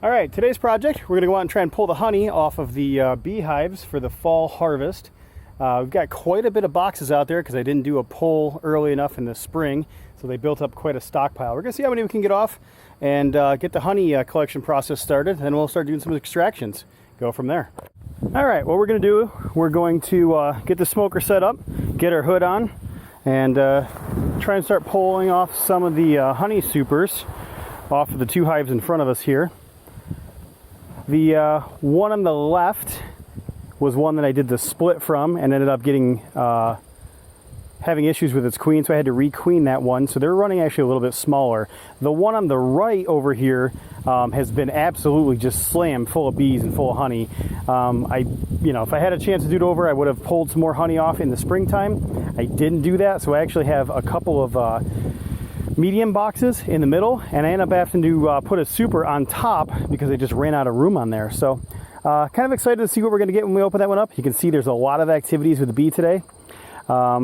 All right, today's project, we're going to go out and try and pull the honey off of the beehives for the fall harvest. We've got quite a bit of boxes out there because I didn't do a pull early enough in the spring, so they built up quite a stockpile. We're going to see how many we can get off and get the honey collection process started, and then we'll start doing some extractions. Go from there. All right, what we're going to do, we're going to get the smoker set up, get our hood on, and try and start pulling off some of the honey supers off of the two hives in front of us here. The one on the left was one that I did the split from and ended up getting having issues with its queen, so I had to re-queen that one. So they're running actually a little bit smaller. The one on the right over here has been absolutely just slammed full of bees and full of honey. If I had a chance to do it over, I would have pulled some more honey off in the springtime. I didn't do that, so I actually have a couple of medium boxes in the middle, and I end up having to put a super on top because I just ran out of room on there. So kind of excited to see what we're going to get when we open that one up. You can see there's a lot of activities with the bee today.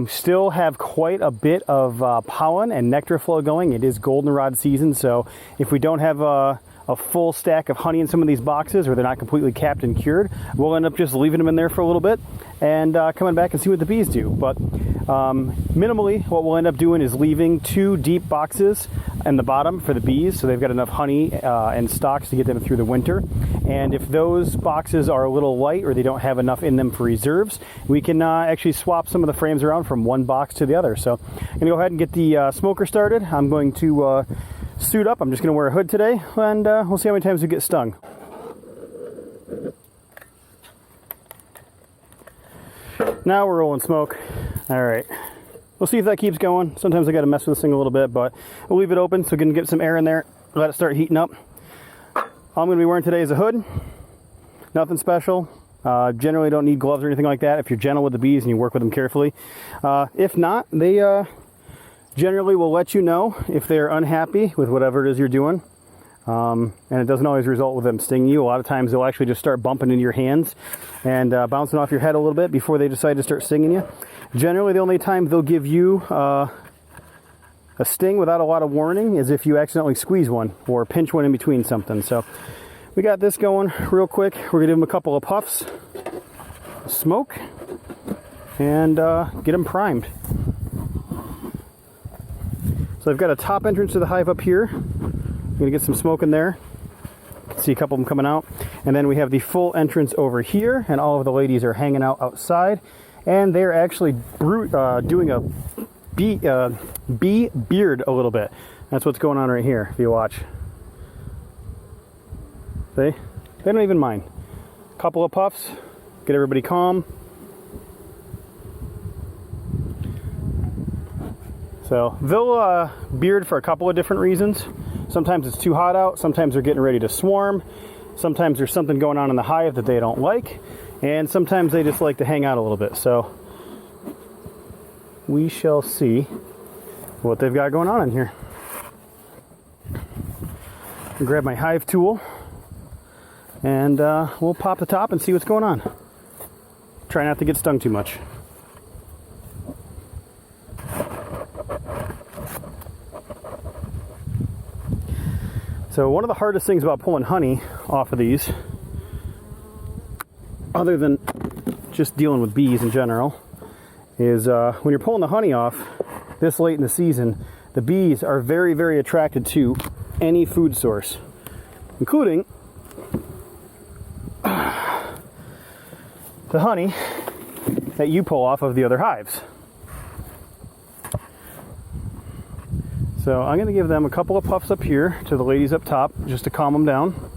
Still have quite a bit of pollen and nectar flow going. It is goldenrod season, so if we don't have a full stack of honey in some of these boxes, or they're not completely capped and cured, we'll end up just leaving them in there for a little bit and coming back and see what the bees do. But minimally, what we'll end up doing is leaving 2 deep boxes in the bottom for the bees, so they've got enough honey and stocks to get them through the winter. And if those boxes are a little light or they don't have enough in them for reserves, we can actually swap some of the frames around from one box to the other. So I'm going to go ahead and get the smoker started. I'm going to suit up. I'm just going to wear a hood today, and we'll see how many times we get stung. Now we're rolling smoke. All right. We'll see if that keeps going. Sometimes I got to mess with this thing a little bit, but we'll leave it open so we can get some air in there, let it start heating up. All I'm going to be wearing today is a hood. Nothing special. Generally don't need gloves or anything like that if you're gentle with the bees and you work with them carefully. If not, they generally will let you know if they're unhappy with whatever it is you're doing. And it doesn't always result with them stinging you. A lot of times they'll actually just start bumping into your hands and bouncing off your head a little bit before they decide to start stinging you. Generally, the only time they'll give you a sting without a lot of warning is if you accidentally squeeze one or pinch one in between something. So we got this going real quick. We're gonna give them a couple of puffs, smoke, and get them primed. So I've got a top entrance to the hive up here. I'm gonna get some smoke in there. See a couple of them coming out. And then we have the full entrance over here, and all of the ladies are hanging out outside. And they're actually doing a bee beard a little bit. That's what's going on right here, if you watch. See? They don't even mind. A couple of puffs, get everybody calm. So they'll beard for a couple of different reasons. Sometimes it's too hot out, sometimes they're getting ready to swarm, sometimes there's something going on in the hive that they don't like, and sometimes they just like to hang out a little bit. So we shall see what they've got going on in here. I'll grab my hive tool and we'll pop the top and see what's going on. Try not to get stung too much. So one of the hardest things about pulling honey off of these, other than just dealing with bees in general, is when you're pulling the honey off this late in the season, the bees are very, very attracted to any food source, including the honey that you pull off of the other hives. So I'm going to give them a couple of puffs up here to the ladies up top just to calm them down.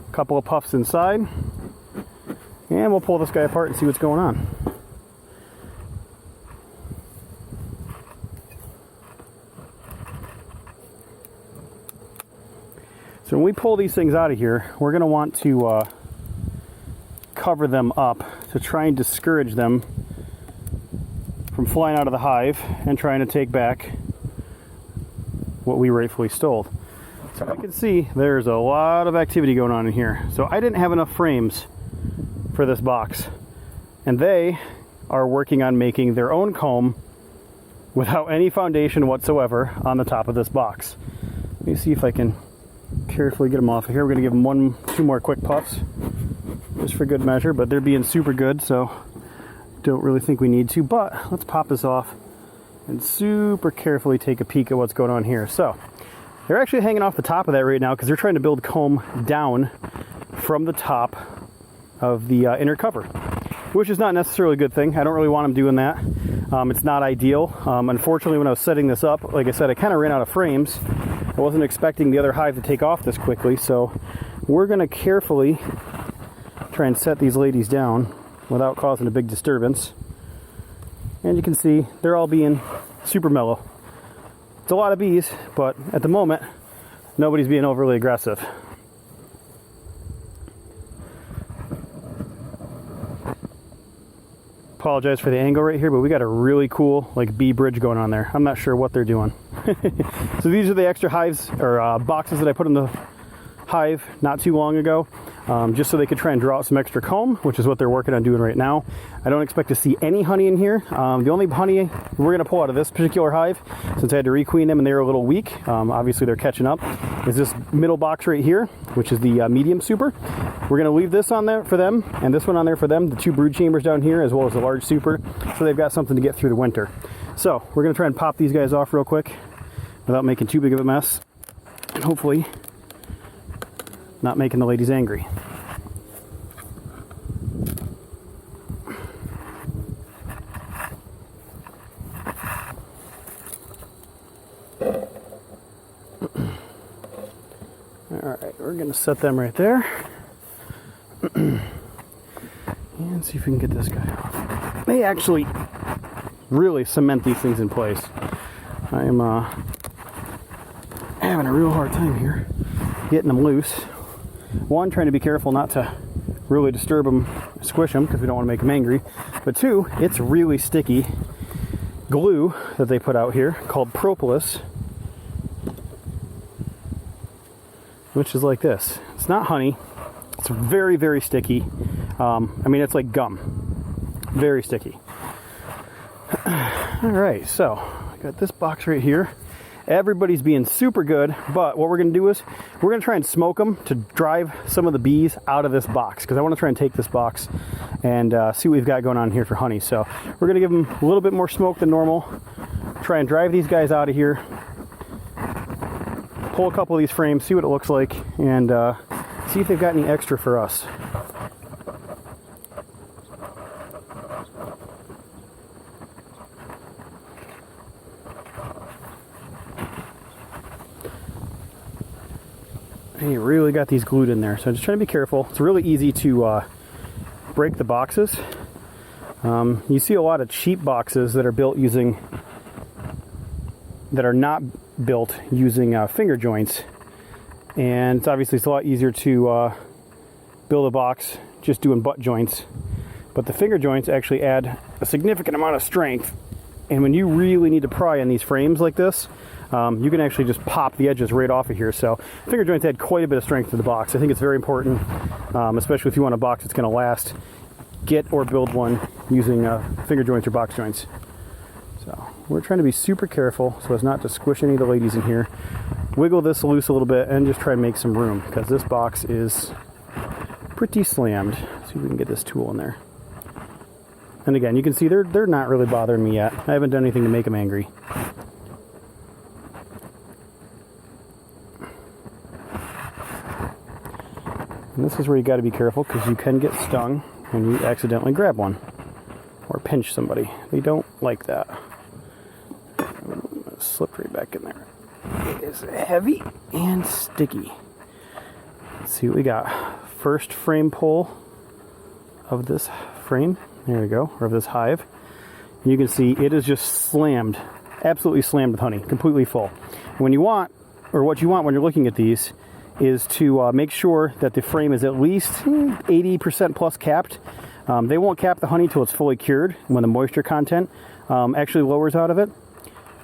A couple of puffs inside. And we'll pull this guy apart and see what's going on. So when we pull these things out of here, we're going to want to cover them up to try and discourage them from flying out of the hive and trying to take back what we rightfully stole. So I can see there's a lot of activity going on in here. So I didn't have enough frames for this box, and they are working on making their own comb without any foundation whatsoever on the top of this box. Let me see if I can carefully get them off of here. We're going to give them two more quick puffs, just for good measure, but they're being super good, so don't really think we need to. But let's pop this off and super carefully take a peek at what's going on here. So they're actually hanging off the top of that right now because they're trying to build comb down from the top of the inner cover, which is not necessarily a good thing. I don't really want them doing that. It's not ideal. Unfortunately, when I was setting this up, like I said, I kind of ran out of frames. I wasn't expecting the other hive to take off this quickly, so we're going to carefully try and set these ladies down without causing a big disturbance. And you can see they're all being super mellow. It's a lot of bees, but at the moment, nobody's being overly aggressive. Apologize for the angle right here, but we got a really cool like bee bridge going on there. I'm not sure what they're doing. So these are the extra hives or boxes that I put in the hive not too long ago, just so they could try and draw out some extra comb, which is what they're working on doing right now. I don't expect to see any honey in here. The only honey we're going to pull out of this particular hive, since I had to requeen them and they were a little weak, obviously they're catching up, is this middle box right here, which is the medium super. We're going to leave this on there for them and this one on there for them, the two brood chambers down here, as well as the large super, so they've got something to get through the winter. So we're going to try and pop these guys off real quick without making too big of a mess, and hopefully not making the ladies angry. Alright, we're going to set them right there. And see if we can get this guy off. They actually really cement these things in place. I am having a real hard time here getting them loose. One, trying to be careful not to really disturb them, squish them, because we don't want to make them angry. But two, it's really sticky glue that they put out here called propolis, which is like this. It's not honey. It's very, very sticky. I mean, it's like gum. Very sticky. All right, so I got this box right here. Everybody's being super good, but what we're going to do is we're going to try and smoke them to drive some of the bees out of this box, because I want to try and take this box and see what we've got going on here for honey. So we're going to give them a little bit more smoke than normal, try and drive these guys out of here, pull a couple of these frames, see what it looks like, and see if they've got any extra for us. You really got these glued in there, so I'm just trying to be careful. It's really easy to break the boxes. You see a lot of cheap boxes that are built using, that are not built using finger joints, and it's a lot easier to build a box just doing butt joints, but the finger joints actually add a significant amount of strength, and when you really need to pry on these frames like this, you can actually just pop the edges right off of here. So finger joints add quite a bit of strength to the box. I think it's very important, especially if you want a box that's going to last. Get or build one using finger joints or box joints. So we're trying to be super careful so as not to squish any of the ladies in here. Wiggle this loose a little bit and just try and make some room, because this box is pretty slammed. See if we can get this tool in there. And again, you can see they're not really bothering me yet. I haven't done anything to make them angry. And this is where you got to be careful, because you can get stung when you accidentally grab one or pinch somebody. They don't like that. I'm going to slip right back in there. It is heavy and sticky. Let's see what we got. First frame pull of this frame. There we go, or of this hive. And you can see it is just slammed, absolutely slammed with honey, completely full. And when you want, or what you want when you're looking at these, is to make sure that the frame is at least 80% plus capped. They won't cap the honey until it's fully cured, when the moisture content actually lowers out of it.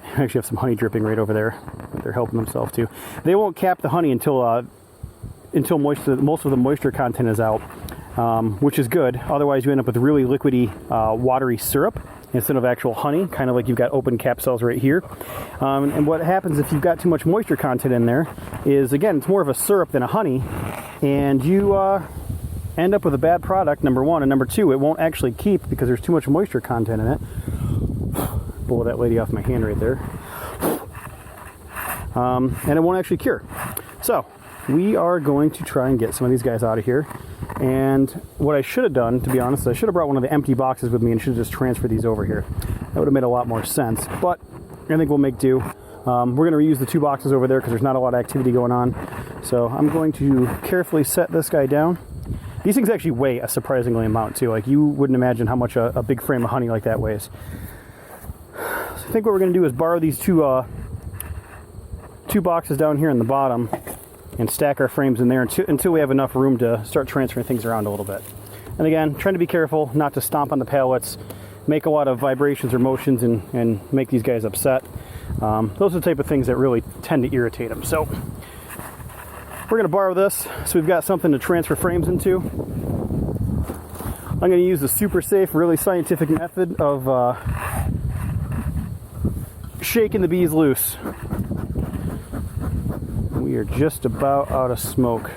I actually have some honey dripping right over there that they're helping themselves to. They won't cap the honey until most of the moisture content is out, which is good. Otherwise you end up with really liquidy, watery syrup, instead of actual honey, kind of like you've got open cap cells right here. And what happens if you've got too much moisture content in there is, again, it's more of a syrup than a honey, and you end up with a bad product, number one, and number two, it won't actually keep because there's too much moisture content in it. Blow that lady off my hand right there. And it won't actually cure. So we are going to try and get some of these guys out of here. And what I should have done, to be honest, I should have brought one of the empty boxes with me and should have just transferred these over here. That would have made a lot more sense, but I think we'll make do. We're going to reuse the 2 boxes over there because there's not a lot of activity going on. So I'm going to carefully set this guy down. These things actually weigh a surprisingly amount too. Like, you wouldn't imagine how much a big frame of honey like that weighs. So I think what we're going to do is borrow these two boxes down here in the bottom and stack our frames in there until we have enough room to start transferring things around a little bit. And again, trying to be careful not to stomp on the pallets, make a lot of vibrations or motions, and make these guys upset. Those are the type of things that really tend to irritate them. So we're going to borrow this so we've got something to transfer frames into. I'm going to use the super safe, really scientific method of shaking the bees loose. We are just about out of smoke,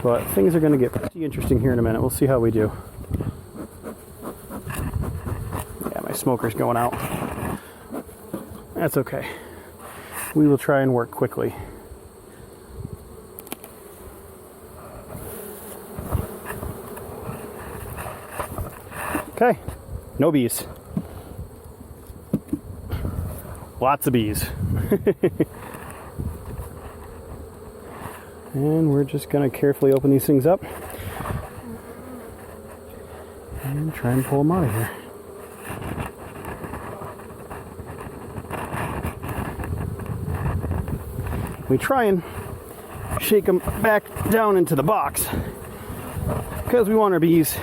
but things are going to get pretty interesting here in a minute. We'll see how we do. Yeah, my smoker's going out. That's okay. We will try and work quickly. Okay, no bees. Lots of bees. And we're just going to carefully open these things up and try and pull them out of here. We try and shake them back down into the box because we want our bees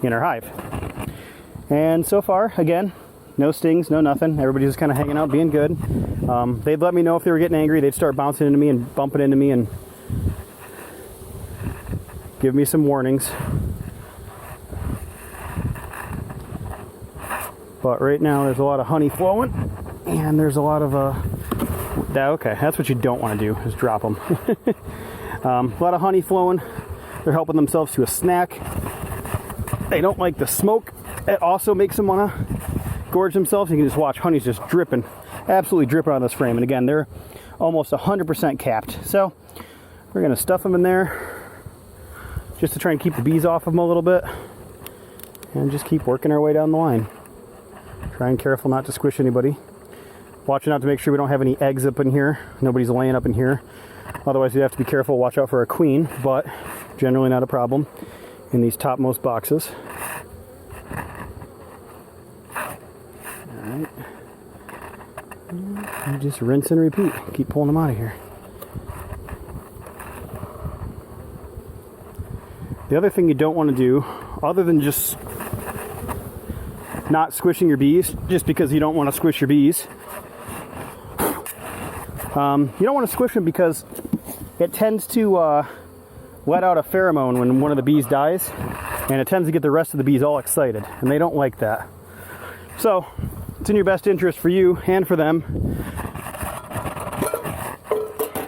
in our hive. And so far, again, no stings, no nothing. Everybody's just kind of hanging out, being good. They'd let me know if they were getting angry. They'd start bouncing into me and bumping into me and give me some warnings. But right now, there's a lot of honey flowing, and there's a lot of okay, that's what you don't want to do, is drop them. A lot of honey flowing. They're helping themselves to a snack. They don't like the smoke. It also makes them want to gorge themselves. You can just watch honey's just dripping, absolutely dripping on this frame. And again, they're almost 100% capped. So we're going to stuff them in there just to try and keep the bees off of them a little bit, and just keep working our way down the line. Trying careful not to squish anybody. Watching out to make sure we don't have any eggs up in here. Nobody's laying up in here. Otherwise, you have to be careful. Watch out for a queen, but generally not a problem in these topmost boxes. Alright. And just rinse and repeat. Keep pulling them out of here. The other thing you don't want to do, other than just not squishing your bees, just because you don't want to squish your bees, you don't want to squish them because it tends to let out a pheromone when one of the bees dies, and it tends to get the rest of the bees all excited, and they don't like that. So it's in your best interest for you and for them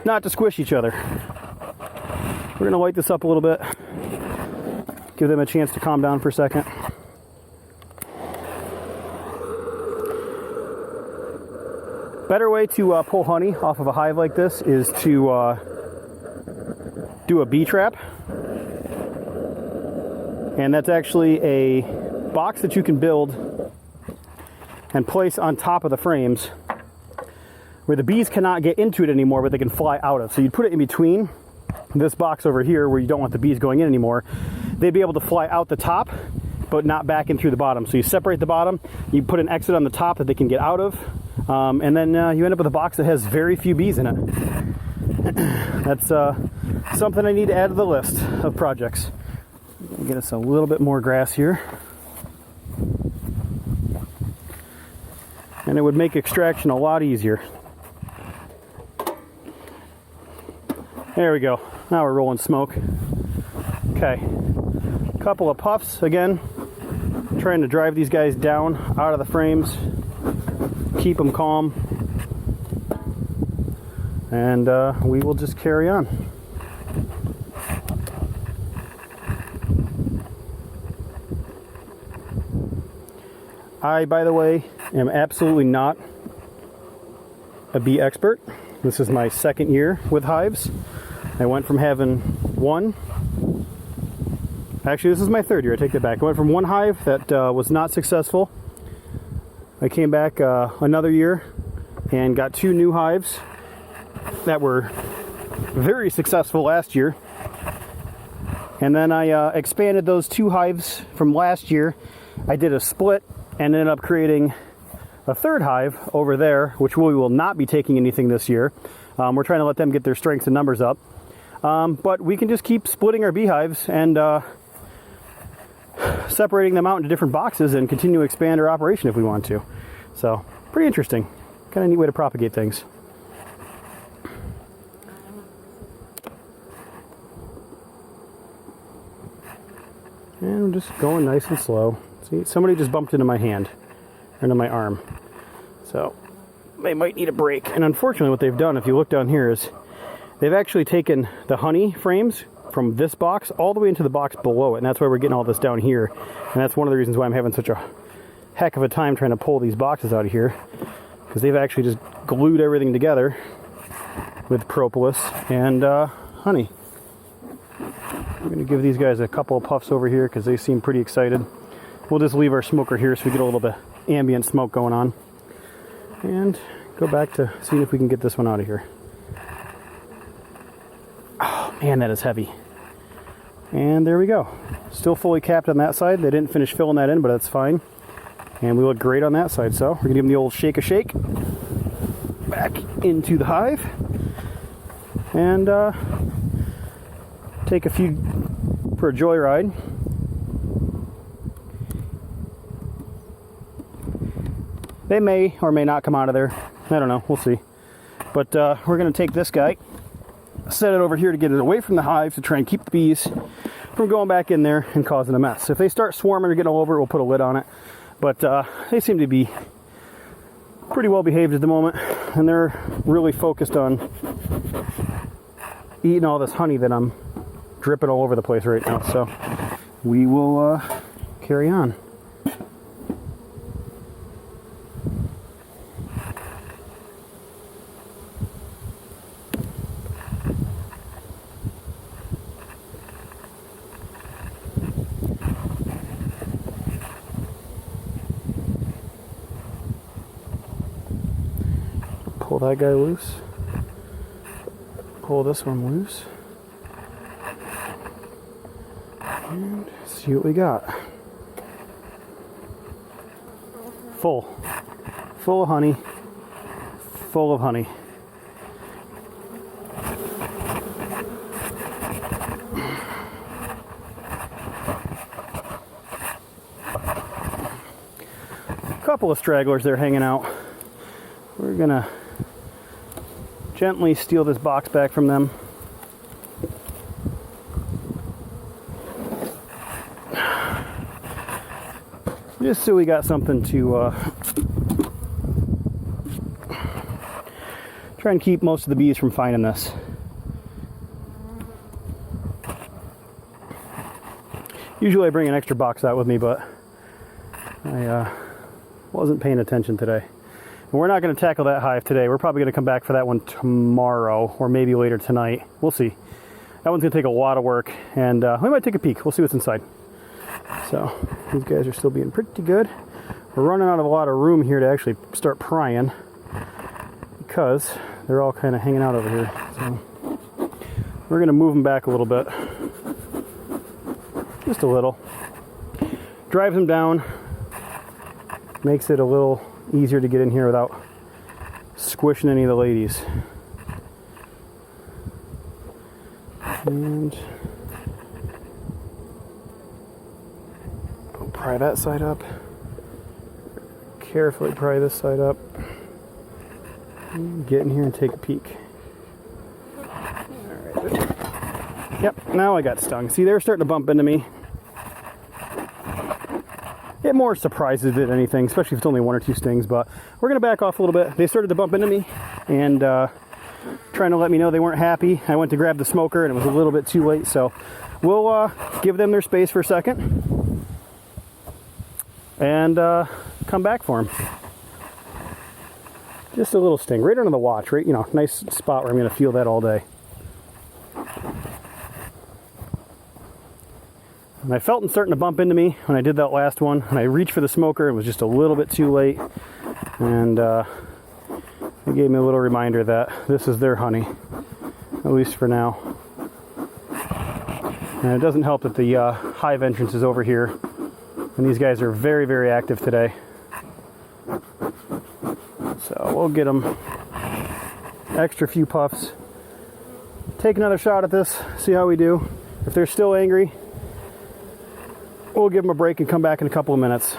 not to squish each other. We're going to light this up a little bit, give them a chance to calm down for a second. Better way to pull honey off of a hive like this is to do a bee trap. And that's actually a box that you can build and place on top of the frames where the bees cannot get into it anymore, but they can fly out of. So you put it in between this box over here where you don't want the bees going in anymore. They'd be able to fly out the top, but not back in through the bottom. So you separate the bottom, you put an exit on the top that they can get out of, and then you end up with a box that has very few bees in it. That's something I need to add to the list of projects. Get us a little bit more grass here. And it would make extraction a lot easier. There we go. Now we're rolling smoke. Okay. Couple of puffs again, trying to drive these guys down out of the frames, keep them calm, and we will just carry on. I, by the way, am absolutely not a bee expert. This is my second year with hives. I went from having one. Actually, this is my third year. I take that back. I went from one hive that was not successful. I came back another year and got 2 new hives that were very successful last year. And then I expanded those 2 hives from last year. I did a split and ended up creating a 3rd hive over there, which we will not be taking anything this year. We're trying to let them get their strengths and numbers up. But we can just keep splitting our beehives and separating them out into different boxes and continue to expand our operation if we want to. So, pretty interesting. Kind of neat way to propagate things. And we're just going nice and slow. See, somebody just bumped into my hand, or into my arm. So, they might need a break. And unfortunately what they've done, if you look down here, is they've actually taken the honey frames from this box all the way into the box below it. And that's why we're getting all this down here. And that's one of the reasons why I'm having such a heck of a time trying to pull these boxes out of here. Because they've actually just glued everything together with propolis and honey. I'm going to give these guys a couple of puffs over here because they seem pretty excited. We'll just leave our smoker here so we get a little bit of ambient smoke going on. And go back to seeing if we can get this one out of here. Oh man, that is heavy. And there we go. Still fully capped on that side. They didn't finish filling that in, but that's fine. And we look great on that side. So we're going to give them the old shake a shake. Back into the hive. And take a few for a joyride. They may or may not come out of there. I don't know. We'll see. But we're going to take this guy, set it over here to get it away from the hive to try and keep the bees from going back in there and causing a mess. If they start swarming or getting all over it, we'll put a lid on it. But they seem to be pretty well behaved at the moment. And they're really focused on eating all this honey that I'm dripping all over the place right now. So we will carry on. Pull that guy loose. Pull this one loose. And see what we got. Full. Full of honey. Full of honey. A couple of stragglers there hanging out. We're gonna gently steal this box back from them. Just so we got something to try and keep most of the bees from finding this. Usually I bring an extra box out with me, but I wasn't paying attention today. We're not going to tackle that hive today. We're probably going to come back for that one tomorrow or maybe later tonight. We'll see. That one's going to take a lot of work, and we might take a peek. We'll see what's inside. So these guys are still being pretty good. We're running out of a lot of room here to actually start prying because they're all kind of hanging out over here. So we're going to move them back a little bit. Just a little. Drives them down. Makes it a little easier to get in here without squishing any of the ladies. And we'll pry that side up. Carefully pry this side up. And get in here and take a peek. Alright. Yep, now I got stung. See, they're starting to bump into me. get more surprises than anything, especially if it's only 1 or 2 stings. But we're going to back off a little bit. They started to bump into me and trying to let me know they weren't happy. I went to grab the smoker and it was a little bit too late, so we'll give them their space for a second and come back for them. Just a little sting right under the watch, right? You know, nice spot where I'm going to feel that all day. And I felt them starting to bump into me when I did that last one. And I reached for the smoker. It was just a little bit too late. And it gave me a little reminder that this is their honey, at least for now. And it doesn't help that the hive entrance is over here. And these guys are very, very active today. So we'll get them extra few puffs. Take another shot at this, see how we do. If they're still angry, we'll give them a break and come back in a couple of minutes.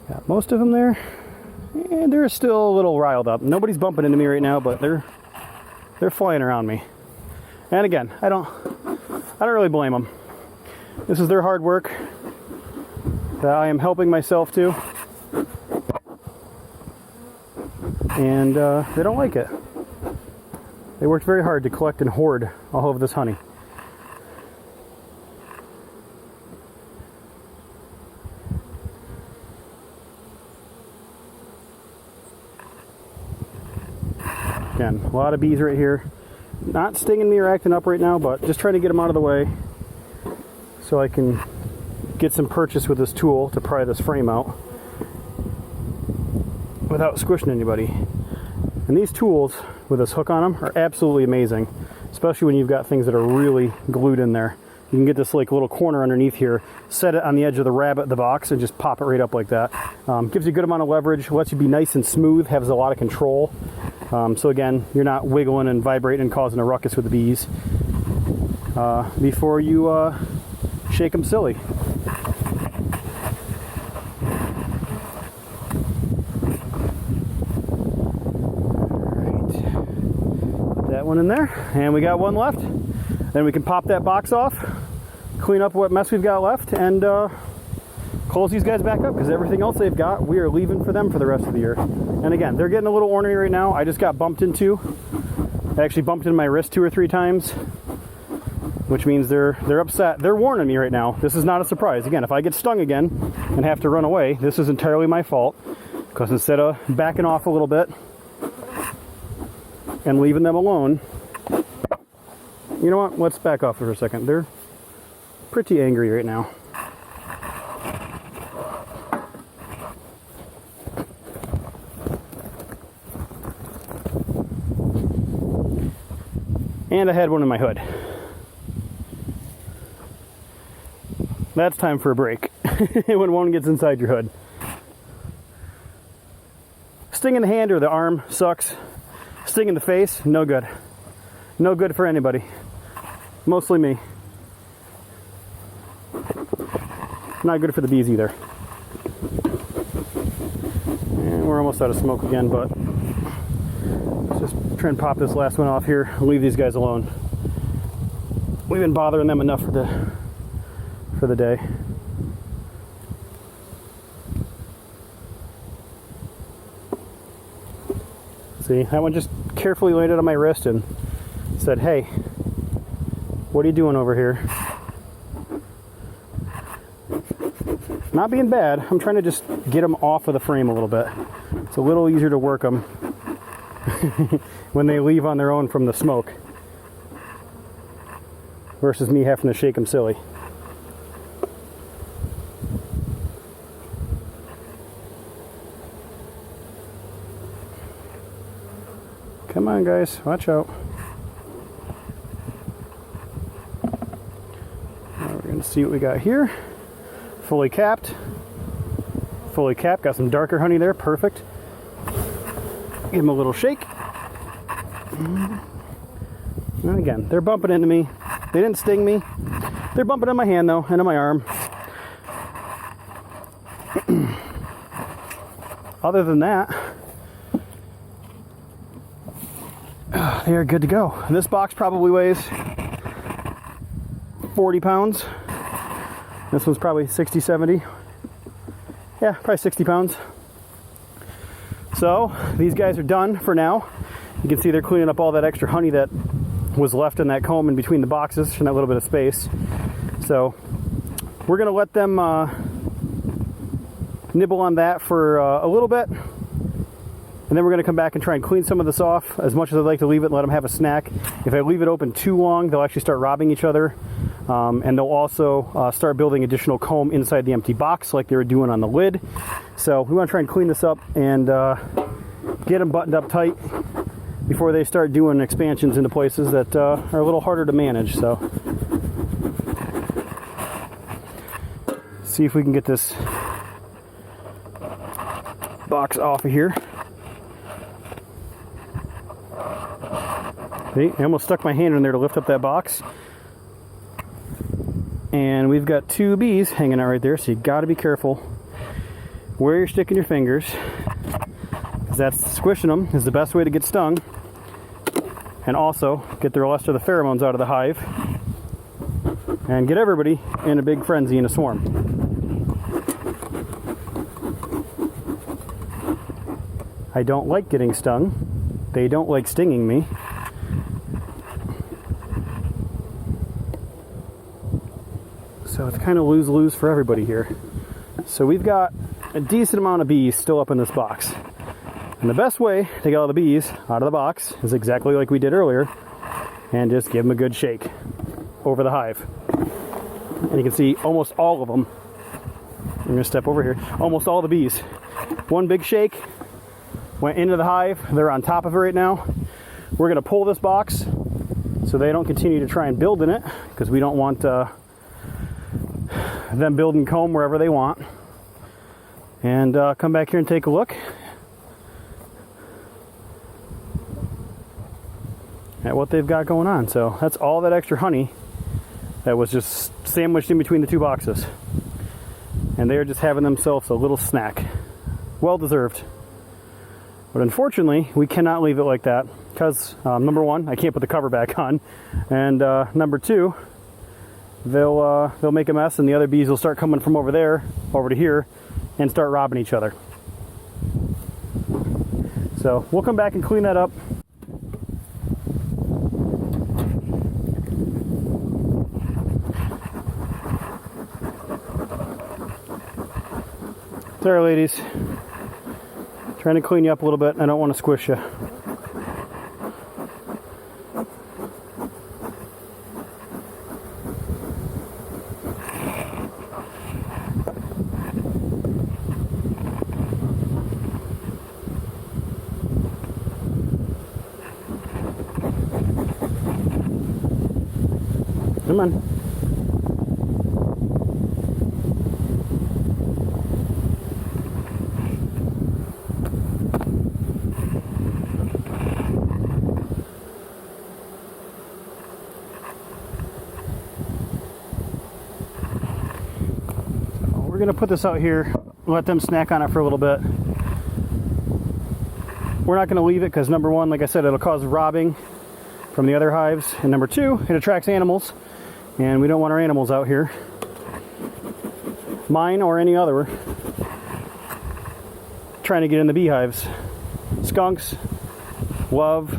Got most of them there. And they're still a little riled up. Nobody's bumping into me right now, but they're flying around me. And again, I don't really blame them. This is their hard work that I am helping myself to. And they don't like it. They worked very hard to collect and hoard all of this honey. Again, a lot of bees right here. Not stinging me or acting up right now, but just trying to get them out of the way so I can get some purchase with this tool to pry this frame out without squishing anybody. And these tools with this hook on them are absolutely amazing, especially when you've got things that are really glued in there. You can get this like little corner underneath here, set it on the edge of the box, and just pop it right up like that. Gives you a good amount of leverage, lets you be nice and smooth, has a lot of control. So again, you're not wiggling and vibrating and causing a ruckus with the bees before you shake them silly. That one in there, and we got one left. Then we can pop that box off, clean up what mess we've got left, and close these guys back up, because everything else they've got, we are leaving for them for the rest of the year. And again, they're getting a little ornery right now. I just got bumped into. I actually bumped into my wrist 2 or 3 times, which means they're upset. They're warning me right now. This is not a surprise. Again, if I get stung again and have to run away, this is entirely my fault, because instead of backing off a little bit and leaving them alone, you know what? Let's back off for a second. They're pretty angry right now. And I had one in my hood. That's time for a break. When one gets inside your hood. Sting in the hand or the arm sucks. Sting in the face, no good. No good for anybody. Mostly me. Not good for the bees either. And we're almost out of smoke again, but let's just try and pop this last one off here. Leave these guys alone. We've been bothering them enough for the day. See, that one just carefully landed on my wrist and said, "Hey, what are you doing over here?" Not being bad, I'm trying to just get them off of the frame a little bit. It's a little easier to work them when they leave on their own from the smoke versus me having to shake them silly. Come on, guys, watch out. Now we're going to see what we got here. Fully capped. Fully capped. Got some darker honey there. Perfect. Give them a little shake. And again, they're bumping into me. They didn't sting me. They're bumping on my hand, though, and on my arm. Other than that, they are good to go. This box probably weighs 40 pounds. This one's probably 60, 70. Yeah, probably 60 pounds. So these guys are done for now. You can see they're cleaning up all that extra honey that was left in that comb in between the boxes in that little bit of space. So we're gonna let them nibble on that for a little bit, and then we're gonna come back and try and clean some of this off. As much as I'd like to leave it and let them have a snack, if I leave it open too long, they'll actually start robbing each other, and they'll also start building additional comb inside the empty box like they were doing on the lid. So we want to try and clean this up and get them buttoned up tight before they start doing expansions into places that are a little harder to manage. So see if we can get this box off of here. See, I almost stuck my hand in there to lift up that box. And we've got 2 bees hanging out right there, so you got to be careful where you're sticking your fingers, because that's squishing them is the best way to get stung, and also get the rest of the pheromones out of the hive and get everybody in a big frenzy in a swarm. I don't like getting stung. They don't like stinging me. So it's kind of lose-lose for everybody here. So we've got a decent amount of bees still up in this box. And the best way to get all the bees out of the box is exactly like we did earlier, and just give them a good shake over the hive. And you can see almost all of them. I'm going to step over here. Almost all the bees. One big shake, went into the hive. They're on top of it right now. We're going to pull this box so they don't continue to try and build in it, because we don't want them building comb wherever they want. And come back here and take a look at what they've got going on. So that's all that extra honey that was just sandwiched in between the 2 boxes. And they're just having themselves a little snack. Well deserved. But unfortunately, we cannot leave it like that, because number 1, I can't put the cover back on, and number 2, they'll make a mess, and the other bees will start coming from over there over to here and start robbing each other. So we'll come back and clean that up. Sorry, ladies. Trying to clean you up a little bit. I don't want to squish you. Come on. We're going to put this out here, let them snack on it for a little bit. We're not going to leave it because, number 1, like I said, it'll cause robbing from the other hives, and number 2, it attracts animals, and we don't want our animals out here, mine or any other, trying to get in the beehives. Skunks love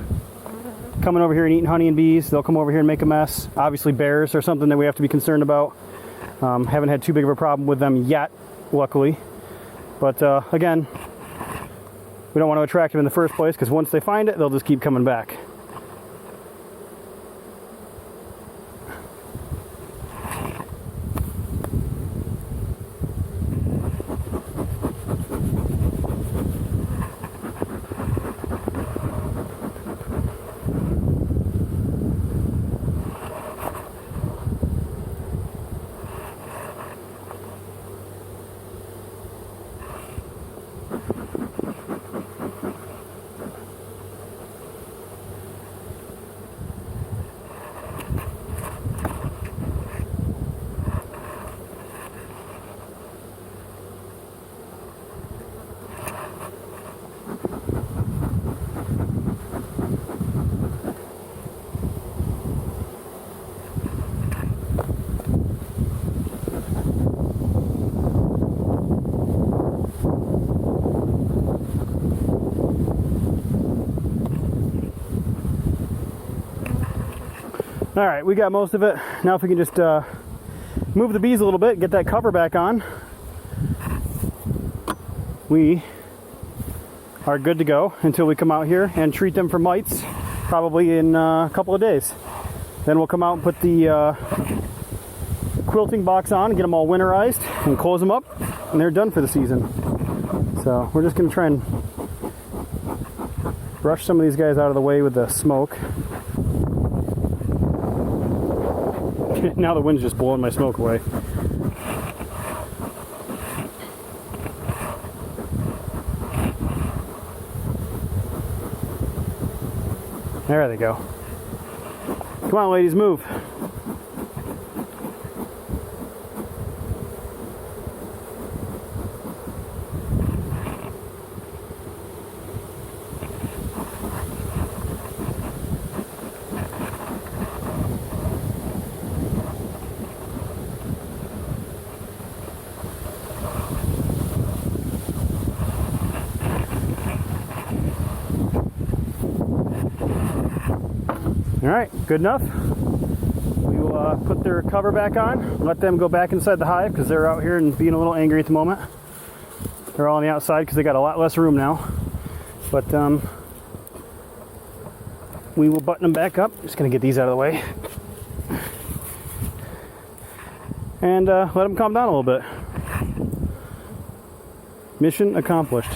coming over here and eating honey and bees. They'll come over here and make a mess. Obviously bears are something that we have to be concerned about. Haven't had too big of a problem with them yet, luckily. But again, we don't want to attract them in the first place, because once they find it, they'll just keep coming back. All right, we got most of it. Now if we can just move the bees a little bit, get that cover back on, we are good to go until we come out here and treat them for mites, probably in a couple of days. Then we'll come out and put the quilting box on, get them all winterized, and close them up, and they're done for the season. So we're just going to try and brush some of these guys out of the way with the smoke. Now the wind's just blowing my smoke away. There they go. Come on, ladies, move. All right, good enough. We will put their cover back on, let them go back inside the hive because they're out here and being a little angry at the moment. They're all on the outside because they got a lot less room now. But we will button them back up. Just gonna get these out of the way. And let them calm down a little bit. Mission accomplished.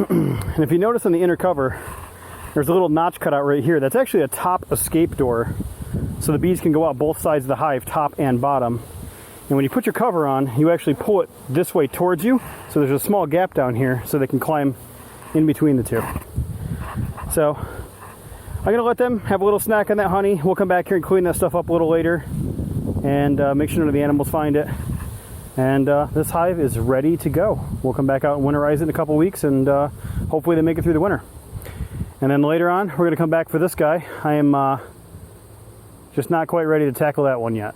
And if you notice on the inner cover, there's a little notch cut out right here. That's actually a top escape door. So the bees can go out both sides of the hive, top and bottom. And when you put your cover on, you actually pull it this way towards you. So there's a small gap down here so they can climb in between the two. So I'm gonna let them have a little snack on that honey. We'll come back here and clean that stuff up a little later and make sure none of the animals find it. And this hive is ready to go. We'll come back out and winterize it in a couple weeks, and hopefully they make it through the winter. And then later on, we're gonna come back for this guy. I am just not quite ready to tackle that one yet.